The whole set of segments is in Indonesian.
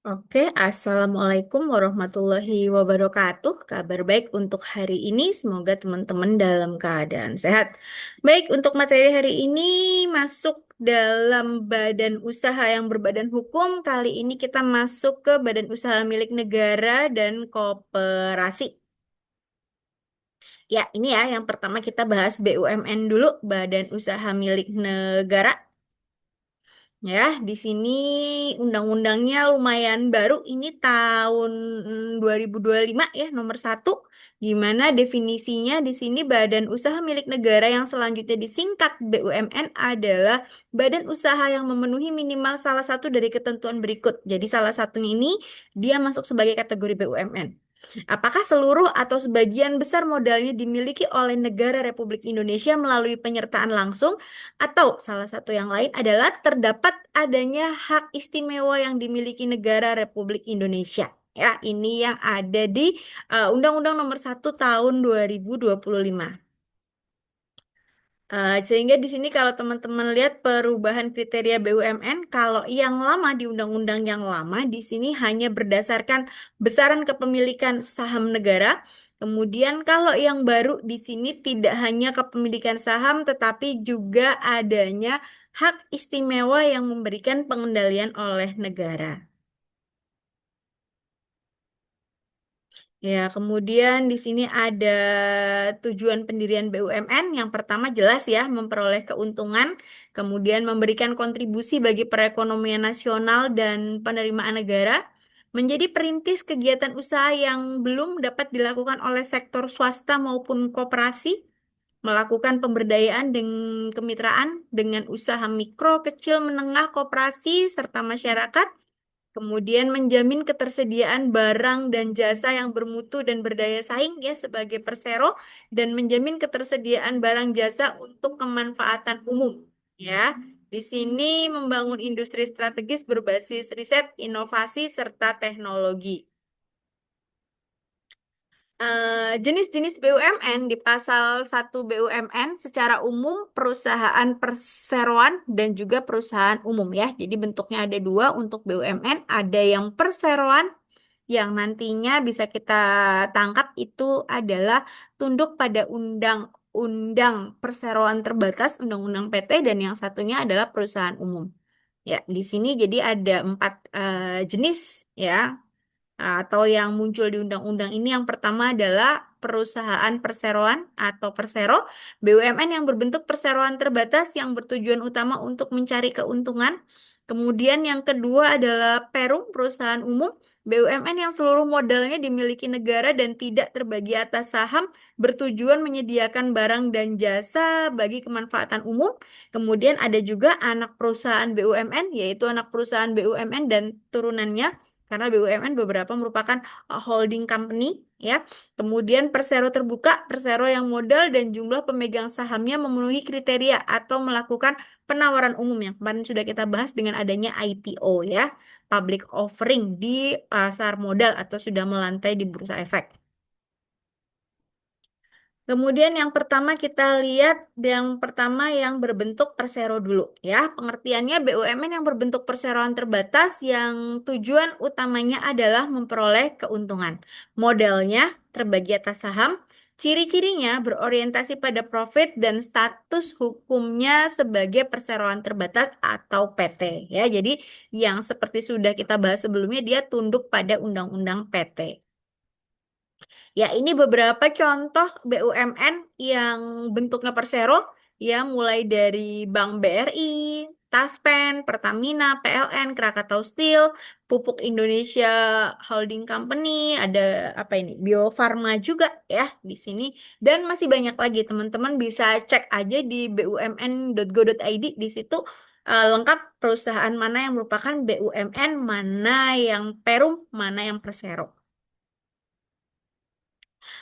Oke, Assalamualaikum warahmatullahi wabarakatuh. Kabar baik untuk hari ini, semoga teman-teman dalam keadaan sehat. Baik, untuk materi hari ini masuk dalam badan usaha yang berbadan hukum. Kali ini kita masuk ke badan usaha milik negara dan koperasi. Ya, ini ya, yang pertama kita bahas BUMN dulu, Badan Usaha Milik Negara. Ya, di sini undang-undangnya lumayan baru. Ini tahun 2025 ya, nomor 1. Di mana definisinya di sini badan usaha milik negara yang selanjutnya disingkat BUMN adalah badan usaha yang memenuhi minimal salah satu dari ketentuan berikut. Jadi salah satunya ini dia masuk sebagai kategori BUMN. Apakah seluruh atau sebagian besar modalnya dimiliki oleh negara Republik Indonesia melalui penyertaan langsung? Atau salah satu yang lain adalah terdapat adanya hak istimewa yang dimiliki negara Republik Indonesia. Ya, ini yang ada di Undang-Undang Nomor 1 Tahun 2025. Sehingga di sini kalau teman-teman lihat perubahan kriteria BUMN, kalau yang lama di undang-undang yang lama di sini hanya berdasarkan besaran kepemilikan saham negara. Kemudian kalau yang baru di sini tidak hanya kepemilikan saham, tetapi juga adanya hak istimewa yang memberikan pengendalian oleh negara. Ya, kemudian di sini ada tujuan pendirian BUMN. Yang pertama jelas ya, memperoleh keuntungan, kemudian memberikan kontribusi bagi perekonomian nasional dan penerimaan negara, menjadi perintis kegiatan usaha yang belum dapat dilakukan oleh sektor swasta maupun koperasi, melakukan pemberdayaan dan kemitraan dengan usaha mikro, kecil, menengah, koperasi, serta masyarakat. Kemudian menjamin ketersediaan barang dan jasa yang bermutu dan berdaya saing ya sebagai persero dan menjamin ketersediaan barang jasa untuk kemanfaatan umum ya. Di sini membangun industri strategis berbasis riset, inovasi serta teknologi. Jenis-jenis BUMN di pasal 1 BUMN secara umum perusahaan perseroan dan juga perusahaan umum ya. Jadi bentuknya ada dua untuk BUMN, ada yang perseroan yang nantinya bisa kita tangkap itu adalah tunduk pada undang-undang perseroan terbatas, undang-undang PT, dan yang satunya adalah perusahaan umum. Ya, di sini jadi ada 4 jenis ya atau yang muncul di undang-undang ini. Yang pertama adalah perusahaan perseroan atau persero, BUMN yang berbentuk perseroan terbatas yang bertujuan utama untuk mencari keuntungan. Kemudian yang kedua adalah perum, perusahaan umum, BUMN yang seluruh modalnya dimiliki negara dan tidak terbagi atas saham, bertujuan menyediakan barang dan jasa bagi kemanfaatan umum. Kemudian ada juga anak perusahaan BUMN, yaitu anak perusahaan BUMN dan turunannya, karena BUMN beberapa merupakan holding company ya. Kemudian persero terbuka, persero yang modal dan jumlah pemegang sahamnya memenuhi kriteria atau melakukan penawaran umum yang kemarin sudah kita bahas dengan adanya IPO ya, public offering di pasar modal atau sudah melantai di bursa efek. Kemudian yang pertama kita lihat yang pertama yang berbentuk persero dulu ya. Pengertiannya BUMN yang berbentuk perseroan terbatas yang tujuan utamanya adalah memperoleh keuntungan. Modalnya terbagi atas saham, ciri-cirinya berorientasi pada profit dan status hukumnya sebagai perseroan terbatas atau PT ya. Jadi yang seperti sudah kita bahas sebelumnya dia tunduk pada undang-undang PT. Ya, ini beberapa contoh BUMN yang bentuknya persero, ya mulai dari Bank BRI, Taspen, Pertamina, PLN, Krakatau Steel, Pupuk Indonesia Holding Company, ada apa ini? Bio Farma juga ya di sini, dan masih banyak lagi. Teman-teman bisa cek aja di bumn.go.id, di situ lengkap perusahaan mana yang merupakan BUMN, mana yang perum, mana yang persero.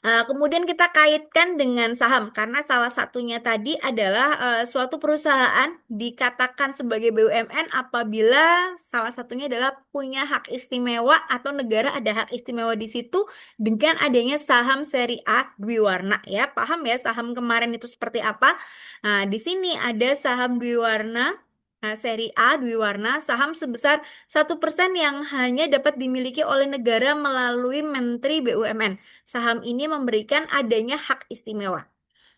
Kemudian kita kaitkan dengan saham karena salah satunya tadi adalah suatu perusahaan dikatakan sebagai BUMN apabila salah satunya adalah punya hak istimewa atau negara ada hak istimewa di situ dengan adanya saham seri A Dwiwarna ya. Paham ya saham kemarin itu seperti apa? Nah, di sini ada saham Dwiwarna. Nah, seri A Dwiwarna saham sebesar 1% yang hanya dapat dimiliki oleh negara melalui Menteri BUMN. Saham ini memberikan adanya hak istimewa.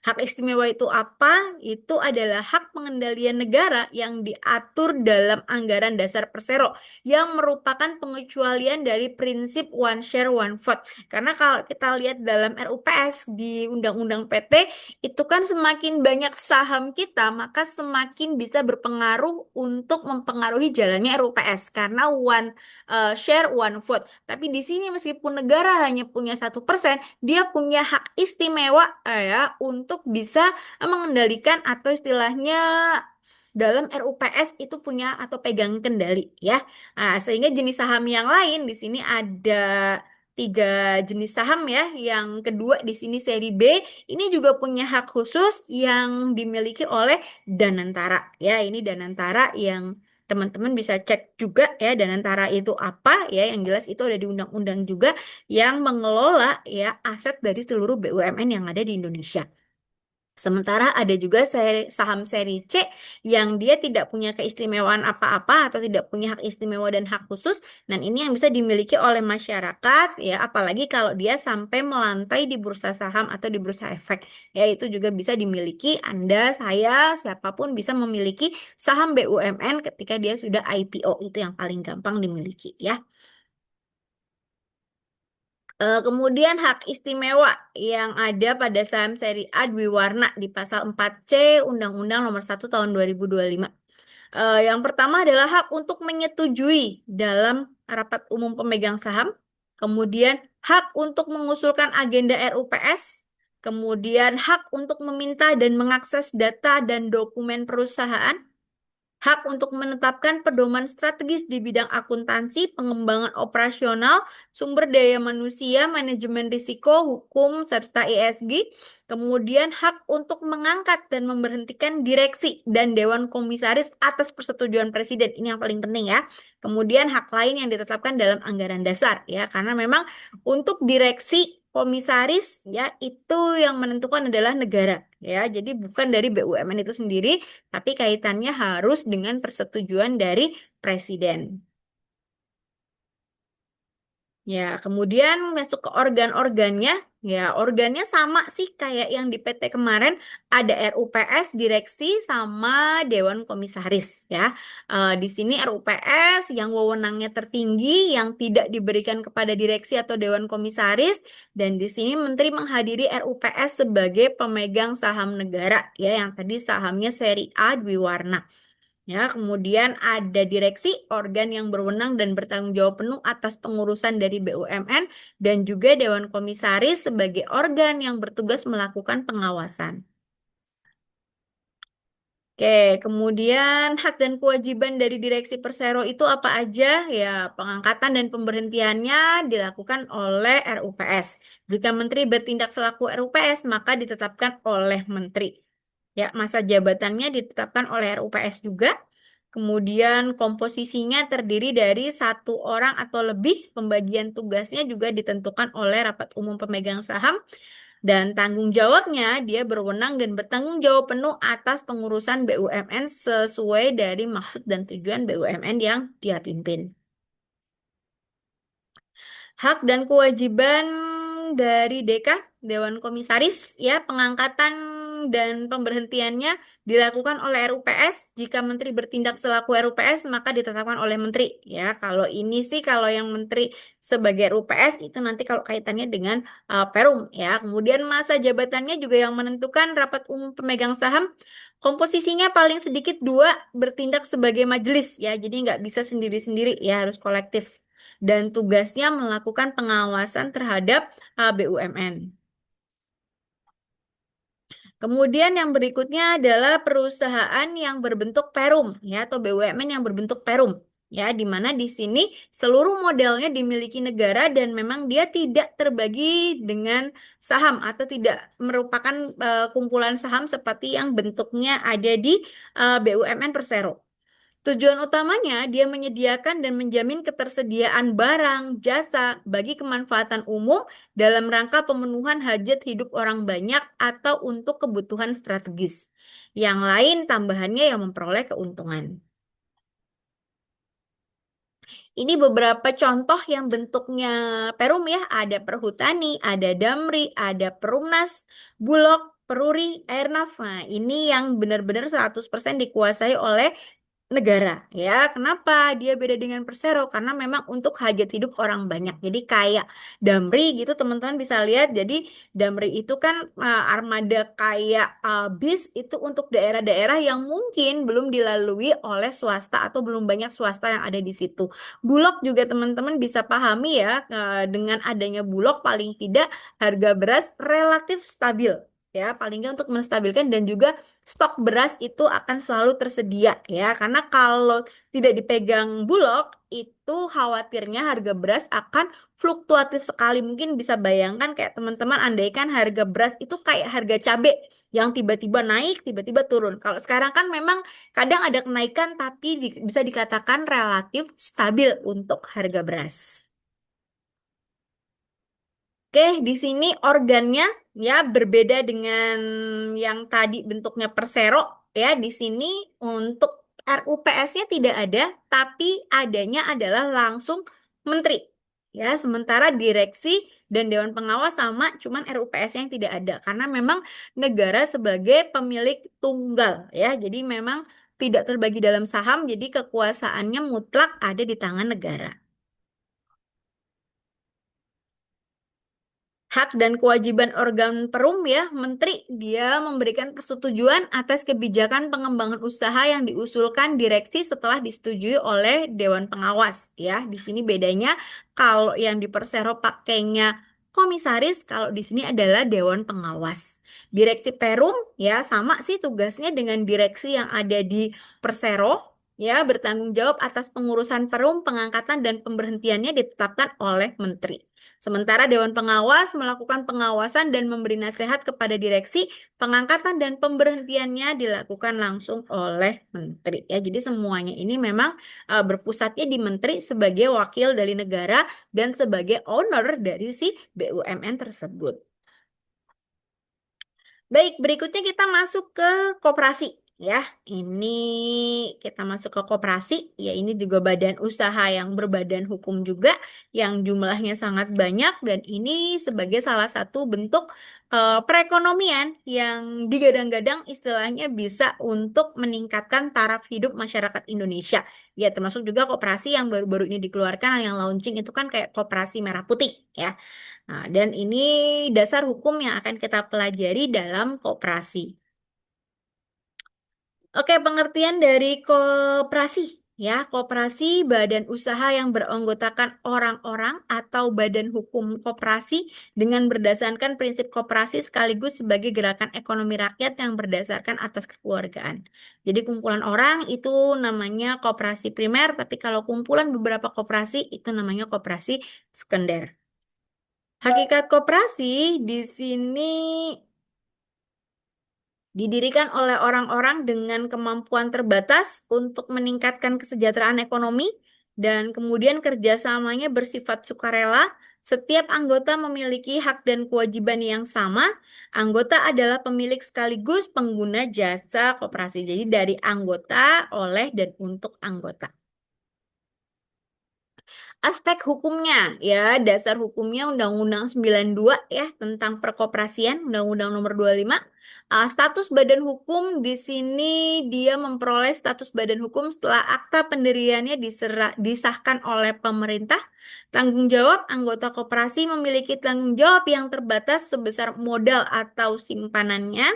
Hak istimewa itu apa? Itu adalah hak pengendalian negara yang diatur dalam anggaran dasar Persero yang merupakan pengecualian dari prinsip one share one vote. Karena kalau kita lihat dalam RUPS di Undang-Undang PT itu kan semakin banyak saham kita maka semakin bisa berpengaruh untuk mempengaruhi jalannya RUPS karena one share one vote. Tapi di sini meskipun negara hanya punya 1%, dia punya hak istimewa ya untuk bisa mengendalikan atau istilahnya dalam RUPS itu punya atau pegang kendali ya. Nah, sehingga jenis saham yang lain di sini ada tiga jenis saham ya. Yang kedua di sini seri B ini juga punya hak khusus yang dimiliki oleh Danantara ya. Ini Danantara yang teman-teman bisa cek juga ya Danantara itu apa ya. Yang jelas itu ada di undang-undang juga yang mengelola ya aset dari seluruh BUMN yang ada di Indonesia. Sementara ada juga saham seri C yang dia tidak punya keistimewaan apa-apa atau tidak punya hak istimewa dan hak khusus. Dan ini yang bisa dimiliki oleh masyarakat ya, apalagi kalau dia sampai melantai di bursa saham atau di bursa efek. Ya, itu juga bisa dimiliki Anda, saya, siapapun bisa memiliki saham BUMN ketika dia sudah IPO. Itu yang paling gampang dimiliki ya. Kemudian hak istimewa yang ada pada saham seri A Dwiwarna di pasal 4C Undang-Undang Nomor 1 Tahun 2025. Yang pertama adalah hak untuk menyetujui dalam rapat umum pemegang saham, kemudian hak untuk mengusulkan agenda RUPS, kemudian hak untuk meminta dan mengakses data dan dokumen perusahaan, hak untuk menetapkan pedoman strategis di bidang akuntansi, pengembangan operasional, sumber daya manusia, manajemen risiko, hukum, serta ESG. Kemudian hak untuk mengangkat dan memberhentikan direksi dan dewan komisaris atas persetujuan presiden. Ini yang paling penting ya. Kemudian hak lain yang ditetapkan dalam anggaran dasar ya, karena memang untuk direksi komisaris ya itu yang menentukan adalah negara ya. Jadi bukan dari BUMN itu sendiri tapi kaitannya harus dengan persetujuan dari presiden. Ya, kemudian masuk ke organ-organnya. Ya, organnya sama sih kayak yang di PT kemarin. Ada RUPS, direksi, sama Dewan Komisaris. Ya, di sini RUPS yang wewenangnya tertinggi, yang tidak diberikan kepada direksi atau Dewan Komisaris. Dan di sini Menteri menghadiri RUPS sebagai pemegang saham negara. Ya, yang tadi sahamnya seri A Dwiwarna. Ya, kemudian ada direksi, organ yang berwenang dan bertanggung jawab penuh atas pengurusan dari BUMN, dan juga Dewan Komisaris sebagai organ yang bertugas melakukan pengawasan. Oke, kemudian hak dan kewajiban dari Direksi Persero itu apa aja? Ya, pengangkatan dan pemberhentiannya dilakukan oleh RUPS. Jika Menteri bertindak selaku RUPS, maka ditetapkan oleh Menteri. Ya, masa jabatannya ditetapkan oleh RUPS juga. Kemudian komposisinya terdiri dari satu orang atau lebih. Pembagian tugasnya juga ditentukan oleh Rapat Umum Pemegang Saham. Dan tanggung jawabnya dia berwenang dan bertanggung jawab penuh atas pengurusan BUMN sesuai dari maksud dan tujuan BUMN yang dia pimpin. Hak dan kewajiban dari DK, Dewan Komisaris, ya, pengangkatan dan pemberhentiannya dilakukan oleh RUPS. Jika Menteri bertindak selaku RUPS, maka ditetapkan oleh Menteri. Ya, kalau ini sih, kalau yang Menteri sebagai RUPS itu nanti kalau kaitannya dengan Perum, ya. Kemudian masa jabatannya juga yang menentukan Rapat Umum Pemegang Saham. Komposisinya paling sedikit dua bertindak sebagai majelis, ya. Jadi nggak bisa sendiri-sendiri, ya, harus kolektif dan tugasnya melakukan pengawasan terhadap BUMN. Kemudian yang berikutnya adalah perusahaan yang berbentuk perum ya atau BUMN yang berbentuk perum ya di mana di sini seluruh modelnya dimiliki negara dan memang dia tidak terbagi dengan saham atau tidak merupakan kumpulan saham seperti yang bentuknya ada di BUMN Persero. Tujuan utamanya dia menyediakan dan menjamin ketersediaan barang, jasa bagi kemanfaatan umum dalam rangka pemenuhan hajat hidup orang banyak atau untuk kebutuhan strategis. Yang lain tambahannya yang memperoleh keuntungan. Ini beberapa contoh yang bentuknya Perum ya. Ada Perhutani, ada Damri, ada Perumnas, Bulog, Peruri, Airnav. Nah, ini yang benar-benar 100% dikuasai oleh negara ya. Kenapa dia beda dengan Persero? Karena memang untuk hajat hidup orang banyak. Jadi kayak Damri gitu teman-teman bisa lihat. Jadi Damri itu kan armada kayak bis itu untuk daerah-daerah yang mungkin belum dilalui oleh swasta atau belum banyak swasta yang ada di situ. Bulog juga teman-teman bisa pahami ya, dengan adanya Bulog paling tidak harga beras relatif stabil. Ya, paling nggak untuk menstabilkan dan juga stok beras itu akan selalu tersedia ya karena kalau tidak dipegang Bulog itu khawatirnya harga beras akan fluktuatif sekali mungkin bisa bayangkan kayak teman-teman andaikan harga beras itu kayak harga cabai yang tiba-tiba naik tiba-tiba turun kalau sekarang kan memang kadang ada kenaikan tapi bisa dikatakan relatif stabil untuk harga beras. Oke, di sini organnya ya berbeda dengan yang tadi bentuknya persero ya. Di sini untuk RUPS-nya tidak ada, tapi adanya adalah langsung menteri. Ya, sementara direksi dan dewan pengawas sama, cuman RUPS yang tidak ada karena memang negara sebagai pemilik tunggal ya. Jadi memang tidak terbagi dalam saham, jadi kekuasaannya mutlak ada di tangan negara. Hak dan kewajiban organ Perum ya, Menteri dia memberikan persetujuan atas kebijakan pengembangan usaha yang diusulkan direksi setelah disetujui oleh Dewan Pengawas ya. Di sini bedanya kalau yang di Persero pakainya komisaris, kalau di sini adalah Dewan Pengawas. Direksi Perum ya sama sih tugasnya dengan direksi yang ada di Persero ya, bertanggung jawab atas pengurusan Perum, pengangkatan dan pemberhentiannya ditetapkan oleh Menteri. Sementara Dewan Pengawas melakukan pengawasan dan memberi nasihat kepada direksi, pengangkatan dan pemberhentiannya dilakukan langsung oleh menteri. Ya, jadi semuanya ini memang berpusatnya di menteri sebagai wakil dari negara dan sebagai owner dari si BUMN tersebut. Baik, berikutnya kita masuk ke koperasi. Ya, ini kita masuk ke koperasi. Ya, ini juga badan usaha yang berbadan hukum juga, yang jumlahnya sangat banyak dan ini sebagai salah satu bentuk perekonomian yang digadang-gadang istilahnya bisa untuk meningkatkan taraf hidup masyarakat Indonesia. Ya, termasuk juga koperasi yang baru-baru ini dikeluarkan yang launching itu kan kayak koperasi merah putih ya. Nah, dan ini dasar hukum yang akan kita pelajari dalam koperasi. Oke, pengertian dari koperasi. Ya, koperasi badan usaha yang beranggotakan orang-orang atau badan hukum koperasi dengan berdasarkan prinsip koperasi sekaligus sebagai gerakan ekonomi rakyat yang berdasarkan atas kekeluargaan. Jadi kumpulan orang itu namanya koperasi primer, tapi kalau kumpulan beberapa koperasi itu namanya koperasi sekunder. Hakikat koperasi di sini didirikan oleh orang-orang dengan kemampuan terbatas untuk meningkatkan kesejahteraan ekonomi dan kemudian kerjasamanya bersifat sukarela. Setiap anggota memiliki hak dan kewajiban yang sama. Anggota adalah pemilik sekaligus pengguna jasa koperasi. Jadi dari anggota, oleh, dan untuk anggota. Aspek hukumnya, ya dasar hukumnya Undang-Undang 92 ya tentang perkoperasian, Undang-Undang Nomor 25. Status badan hukum di sini dia memperoleh status badan hukum setelah akta pendiriannya disahkan oleh pemerintah. Tanggung jawab anggota koperasi memiliki tanggung jawab yang terbatas sebesar modal atau simpanannya.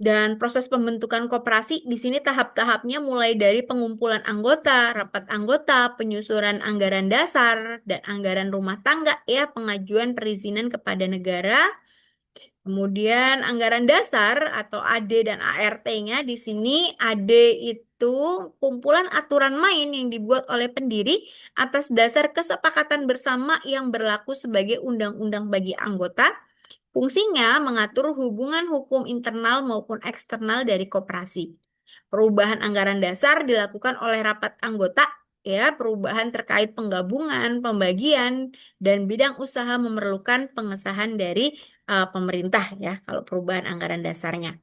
Dan proses pembentukan koperasi di sini tahap-tahapnya mulai dari pengumpulan anggota, rapat anggota, penyusuran anggaran dasar dan anggaran rumah tangga ya, pengajuan perizinan kepada negara. Kemudian anggaran dasar atau AD dan ART-nya di sini AD itu kumpulan aturan main yang dibuat oleh pendiri atas dasar kesepakatan bersama yang berlaku sebagai undang-undang bagi anggota. Fungsinya mengatur hubungan hukum internal maupun eksternal dari koperasi. Perubahan anggaran dasar dilakukan oleh rapat anggota, ya, perubahan terkait penggabungan, pembagian, dan bidang usaha memerlukan pengesahan dari pemerintah, ya, kalau perubahan anggaran dasarnya.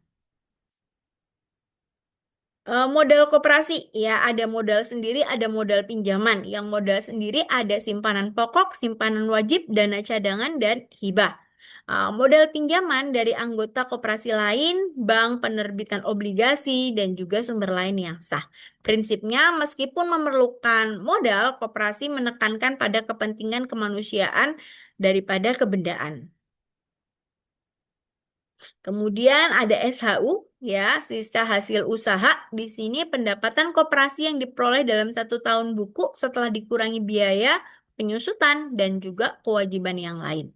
Modal koperasi ya ada modal sendiri, ada modal pinjaman. Yang modal sendiri ada simpanan pokok, simpanan wajib, dana cadangan, dan hibah. Modal pinjaman dari anggota koperasi lain, bank, penerbitan obligasi, dan juga sumber lain yang sah. Prinsipnya, meskipun memerlukan modal, koperasi menekankan pada kepentingan kemanusiaan daripada kebendaan. Kemudian ada SHU, ya, sisa hasil usaha. Di sini pendapatan koperasi yang diperoleh dalam 1 tahun buku setelah dikurangi biaya, penyusutan, dan juga kewajiban yang lain.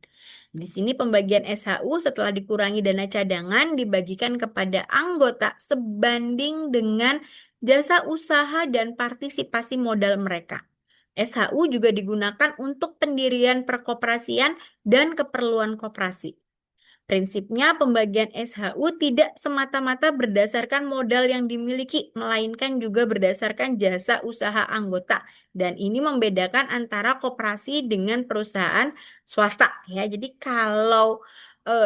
Di sini pembagian SHU setelah dikurangi dana cadangan dibagikan kepada anggota sebanding dengan jasa usaha dan partisipasi modal mereka. SHU juga digunakan untuk pendirian perkoperasian dan keperluan koperasi. Prinsipnya, pembagian SHU tidak semata-mata berdasarkan modal yang dimiliki, melainkan juga berdasarkan jasa usaha anggota. Dan ini membedakan antara koperasi dengan perusahaan swasta. Ya, jadi kalau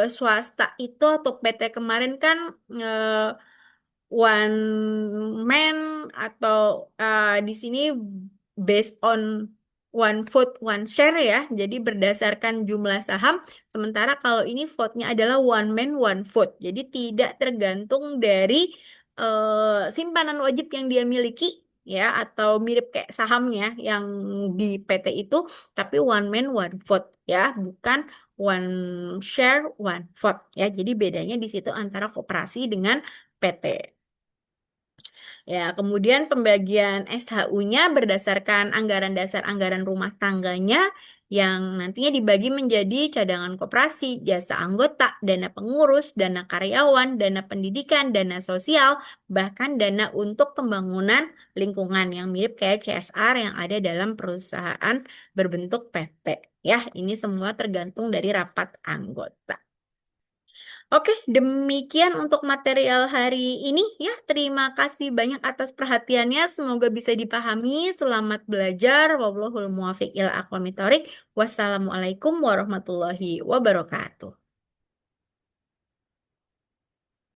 swasta itu atau PT kemarin kan one man atau di sini based on one vote one share ya. Jadi berdasarkan jumlah saham. Sementara kalau ini vote-nya adalah one man one vote. Jadi tidak tergantung dari simpanan wajib yang dia miliki ya atau mirip kayak sahamnya yang di PT itu, tapi one man one vote ya, bukan one share one vote ya. Jadi bedanya di situ antara koperasi dengan PT. Ya, kemudian pembagian SHU-nya berdasarkan anggaran dasar anggaran rumah tangganya yang nantinya dibagi menjadi cadangan koperasi, jasa anggota, dana pengurus, dana karyawan, dana pendidikan, dana sosial, bahkan dana untuk pembangunan lingkungan yang mirip kayak CSR yang ada dalam perusahaan berbentuk PT. Ya, ini semua tergantung dari rapat anggota. Oke, demikian untuk material hari ini ya. Terima kasih banyak atas perhatiannya. Semoga bisa dipahami. Selamat belajar. Wallahul muwaffiq ila aqwamit thoriq. Wassalamualaikum warahmatullahi wabarakatuh.